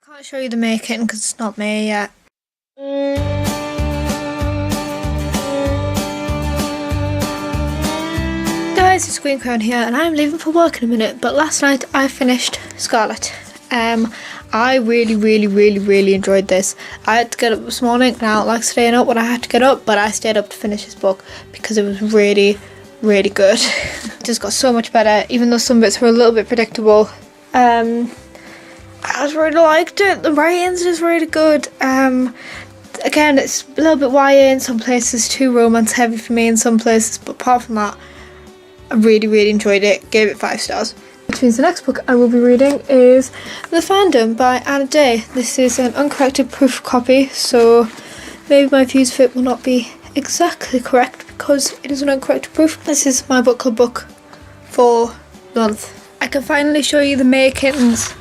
Can't show you the making because it's not made yet. Guys, it's Queen Crown here and I'm leaving for work in a minute, but last night I finished Scarlet. I really enjoyed this. I had to get up this morning and I don't like staying up when I had to get up, but I stayed up to finish this book because it was really good. It just got so much better, even though some bits were a little bit predictable. I just really liked it. The writing's just really good. Again, it's a little bit YA in some places, too romance heavy for me in some places, but apart from that, I really enjoyed it. Gave it 5 stars. Which means the next book I will be reading is The Fandom by Anna Day. This is an uncorrected proof copy, so maybe my views of it will not be exactly correct because it is an uncorrected proof. This is my book club book for the month. I can finally show you the makings.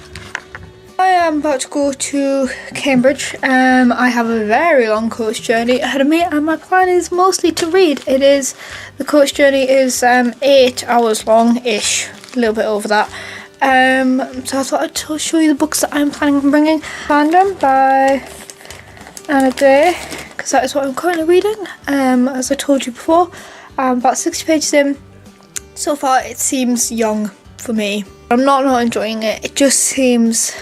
I am about to go to Cambridge. I have a very long coach journey ahead of me and my plan is mostly to read. The coach journey is 8 hours long-ish, a little bit over that. So I thought I'd show you the books that I'm planning on bringing. Fandom by Anna Day, because that is what I'm currently reading. As I told you before, I'm about 60 pages in. So far it seems young for me. I'm not enjoying it. It just seems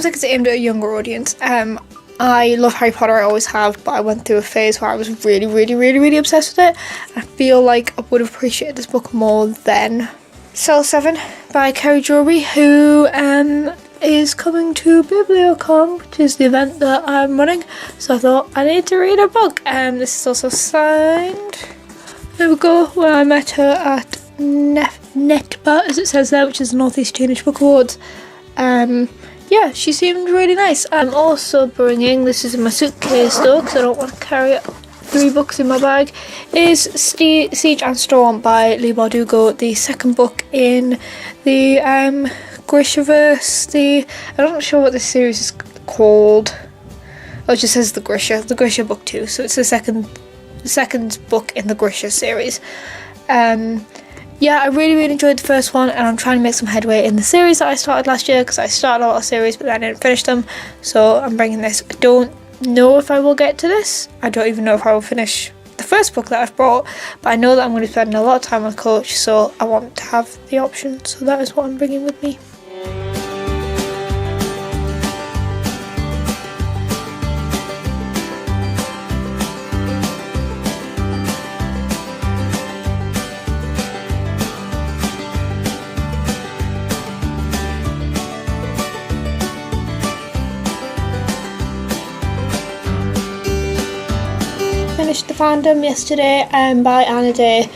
like it's aimed at a younger audience. I love Harry Potter, I always have, but I went through a phase where I was really obsessed with it. I feel like I would have appreciated this book more then. Cell 7 by Kerry Jory, who is coming to Bibliocon, which is the event that I'm running. So I thought I need to read her book. This is also signed. There we go, where I met her at NETBA, as it says there, which is the North East Teenage Book Awards. Yeah, she seemed really nice. I'm also bringing, this is in my suitcase though, because I don't want to carry 3 books in my bag, is Siege and Storm by Leigh Bardugo, the second book in the Grishaverse. I'm not sure what this series is called. Oh, it just says the Grisha book 2, so it's the second book in the Grisha series. Yeah, I really enjoyed the first one and I'm trying to make some headway in the series that I started last year because I started a lot of series but then I didn't finish them, so I'm bringing this. I don't know if I will get to this. I don't even know if I will finish the first book that I've brought, but I know that I'm going to be spending a lot of time with Coach, so I want to have the option, so that is what I'm bringing with me. Finished The Fandom yesterday by Anna Day.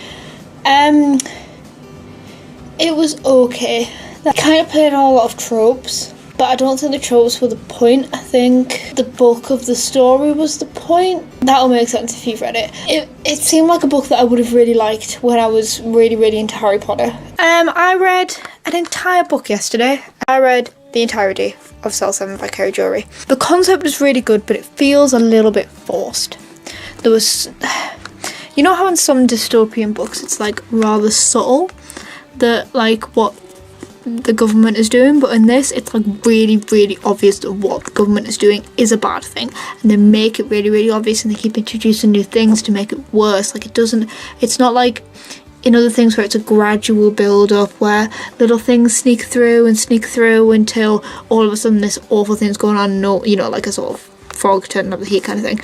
It was okay. I kind of played on a lot of tropes, but I don't think the tropes were the point. I think the bulk of the story was the point. That'll make sense if you've read it. It seemed like a book that I would have really liked when I was really into Harry Potter. I read an entire book yesterday. I read the entirety of Cell 7 by Kerry Jory. The concept was really good, but it feels a little bit forced. There was, you know how in some dystopian books it's like rather subtle that like what the government is doing, but in this it's like really obvious that what the government is doing is a bad thing, and they make it really obvious and they keep introducing new things to make it worse. Like it's not like in other things where it's a gradual build up where little things sneak through until all of a sudden this awful thing's going on, like a sort of frog turning up the heat kind of thing.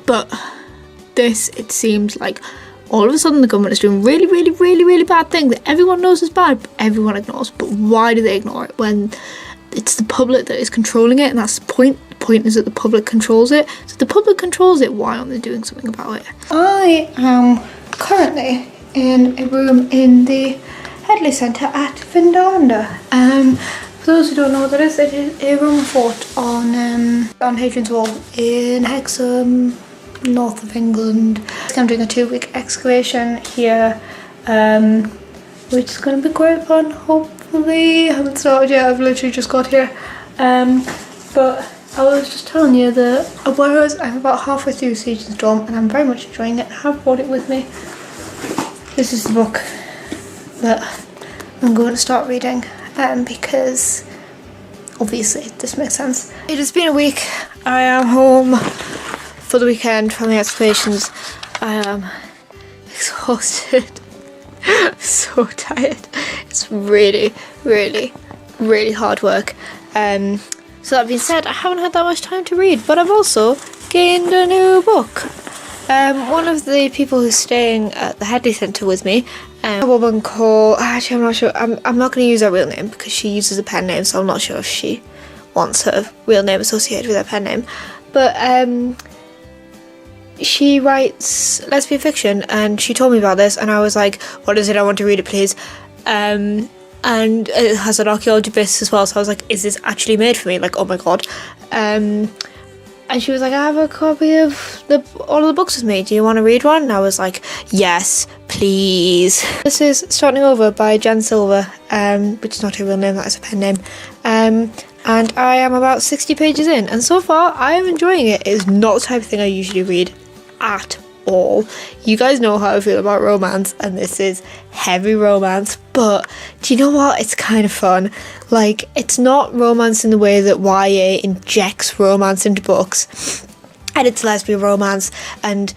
But this, it seems like all of a sudden the government is doing really bad thing that everyone knows is bad, but everyone ignores. But why do they ignore it when it's the public that is controlling it? And that's the point. The point is that the public controls it. So if the public controls it, why aren't they doing something about it? I am currently in a room in the Headley Centre at Findanda. For those who don't know what that is, it is a room fort on Hadrian's Wall in Hexham, north of England. I'm doing a 2-week excavation here, which is going to be great fun, hopefully. I haven't started yet, I've literally just got here. But I was just telling you that whereas I'm about halfway through Siege and Storm and I'm very much enjoying it, I have brought it with me. This is the book that I'm going to start reading because Obviously, this makes sense. It has been a week. I am home for the weekend from the excavations. I am exhausted. So tired. It's really, really, really hard work. So that being said, I haven't had that much time to read, but I've also gained a new book. One of the people who's staying at the Headley Centre with me, a woman called, actually I'm not sure, I'm not going to use her real name because she uses a pen name, so I'm not sure if she wants her real name associated with her pen name. But she writes lesbian fiction, and she told me about this, and I was like, what is it? I want to read it, please. And it has an archaeology base as well, so I was like, is this actually made for me? Like, oh my god. And she was like, I have a copy of all of the books with me. Do you want to read one? And I was like, yes, please. This is Starting Over by Jen Silver, which is not her real name, that is a pen name. And I am about 60 pages in, and so far I am enjoying it. It is not the type of thing I usually read at all. You guys know how I feel about romance, and this is heavy romance, but do you know what? It's kind of fun. Like, it's not romance in the way that YA injects romance into books, and it's lesbian romance, and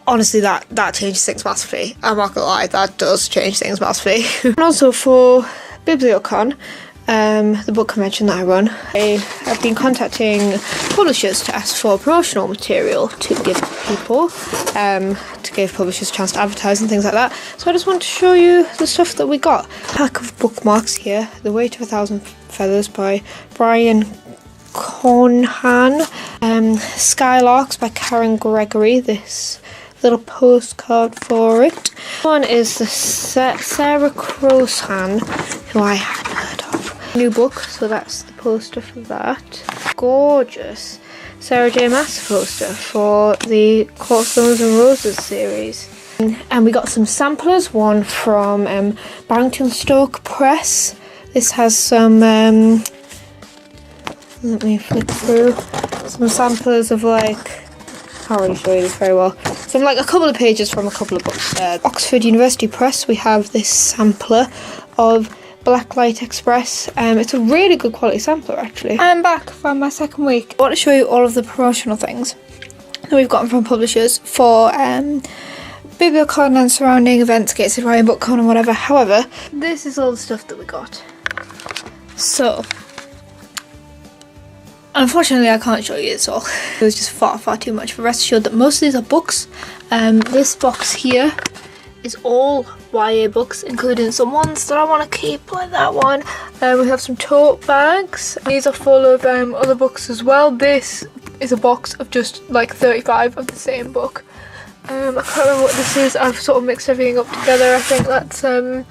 honestly that changes things massively. I'm not gonna lie, that does change things massively. And also for BiblioCon, the book convention that I run, I've been contacting publishers to ask for promotional material to give people, to give publishers a chance to advertise and things like that. So I just want to show you the stuff that we got. A pack of bookmarks here, The Weight of a Thousand Feathers by Brian Conhan, Skylarks by Karen Gregory, this little postcard for it. One is the Sarah Crowsan, who I hadn't heard of. New book, so that's the poster for that. Gorgeous Sarah J. Maas poster for the Court Stones and Roses series. And we got some samplers, one from Barrington Stoke Press. This has some, let me flick through, some samplers of like, I can't really show you this very well. So like a couple of pages from a couple of books. Oxford University Press, we have this sampler of Blacklight Express. It's a really good quality sampler actually. I'm back from my second week. I want to show you all of the promotional things that we've gotten from publishers for BiblioCon and surrounding events, Gateshead Ryan BookCon and whatever. However, this is all the stuff that we got. So, unfortunately I can't show you this all. It was just far too much. But rest assured that most of these are books. This box here is all YA books, including some ones that I want to keep, like that one. We have some tote bags. These are full of other books as well. This is a box of just like 35 of the same book. I can't remember what this is. I've sort of mixed everything up together. I think that's that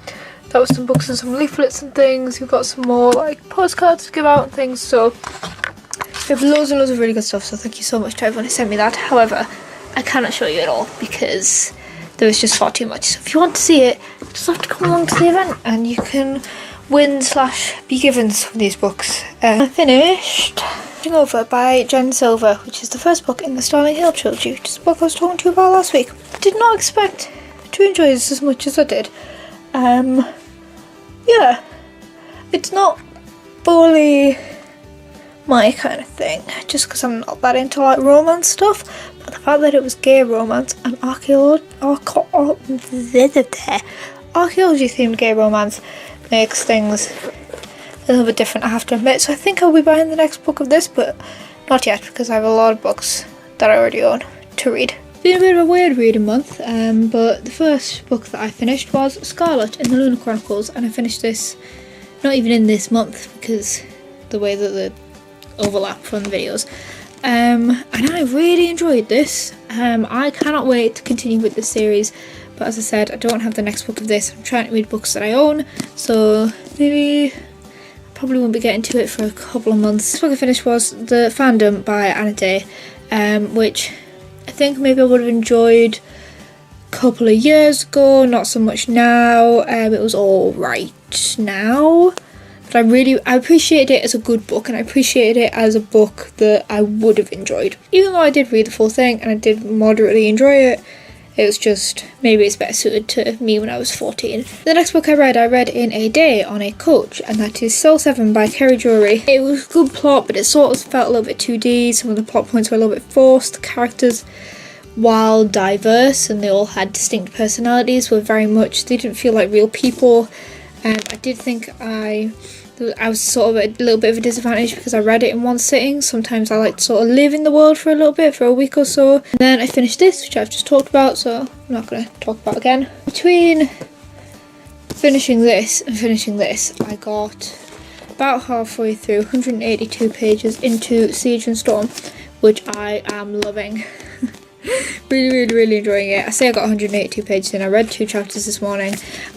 was some books and some leaflets and things. We've got some more like postcards to give out and things. So we have loads and loads of really good stuff. So thank you so much to everyone who sent me that. However, I cannot show you it all because there was just far too much. So if you want to see it, you just have to come along to the event and you can win/be given some of these books. I finished Starting Over by Jen Silver, which is the first book in the Starling Hill trilogy, which is the book I was talking to you about last week. I did not expect to enjoy this as much as I did. Yeah, it's not fully my kind of thing, just because I'm not that into like romance stuff, but the fact that it was gay romance and archaeology themed gay romance makes things a little bit different, I have to admit. So I think I'll be buying the next book of this, but not yet because I have a lot of books that I already own to read. It's been a bit of a weird reading month, but the first book that I finished was Scarlet in the Lunar Chronicles, and I finished this not even in this month because the way that the overlap from the videos, and I really enjoyed this. I cannot wait to continue with this series, but as I said, I don't have the next book of this. I'm trying to read books that I own, so maybe I probably won't be getting to it for a couple of months. The book I finished was The Fandom by Anna Day, which I think maybe I would have enjoyed a couple of years ago, not so much now. It was alright now, but I appreciated it as a good book, and I appreciated it as a book that I would have enjoyed. Even though I did read the full thing and I did moderately enjoy it, It was just, maybe it's better suited to me when I was 14. The next book I read in a day on a coach, and that is Soul 7 by Kerry Drury. It was a good plot, but it sort of felt a little bit 2D. Some of the plot points were a little bit forced. The characters, while diverse and they all had distinct personalities, were very much, they didn't feel like real people. I did think I was sort of at a little bit of a disadvantage because I read it in one sitting. Sometimes I like to sort of live in the world for a little bit, for a week or so. And then I finished this, which I've just talked about, so I'm not going to talk about again. Between finishing this and finishing this, I got about halfway through, 182 pages into Siege and Storm, which I am loving. Really enjoying it. I say I got 182 pages in. I read 2 chapters this morning,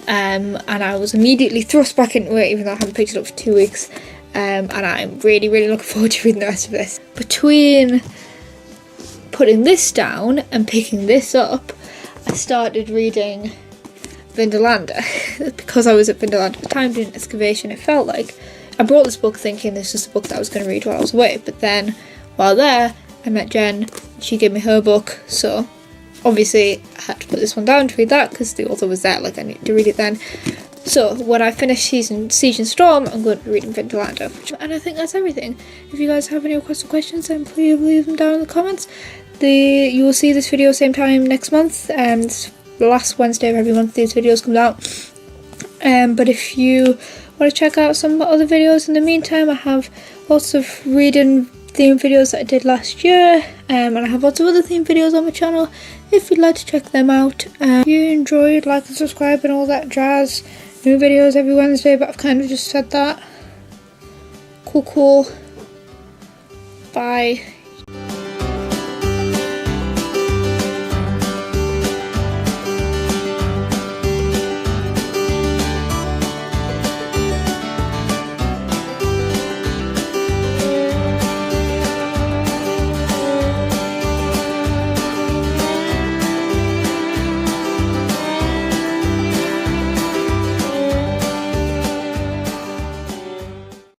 and I was immediately thrust back into it, even though I haven't picked it up for 2 weeks. And I'm really looking forward to reading the rest of this. Between putting this down and picking this up, I started reading Vindolanda. Because I was at Vindolanda at the time doing excavation, it felt like I brought this book thinking this was the book that I was going to read while I was away, but then while there I met Jen. She gave me her book, so obviously I had to put this one down to read that because the author was there, like I needed to read it then. So when I finish Siege and Storm, I'm going to be reading Vindolanda. And I think that's everything. If you guys have any questions, then please leave them down in the comments. You will see this video same time next month, and the last Wednesday of every month these videos come out. But if you want to check out some other videos in the meantime, I have lots of reading theme videos that I did last year, and I have lots of other theme videos on my channel if you'd like to check them out. If you enjoyed, like and subscribe and all that jazz. New videos every Wednesday, but I've kind of just said that. Cool. Bye.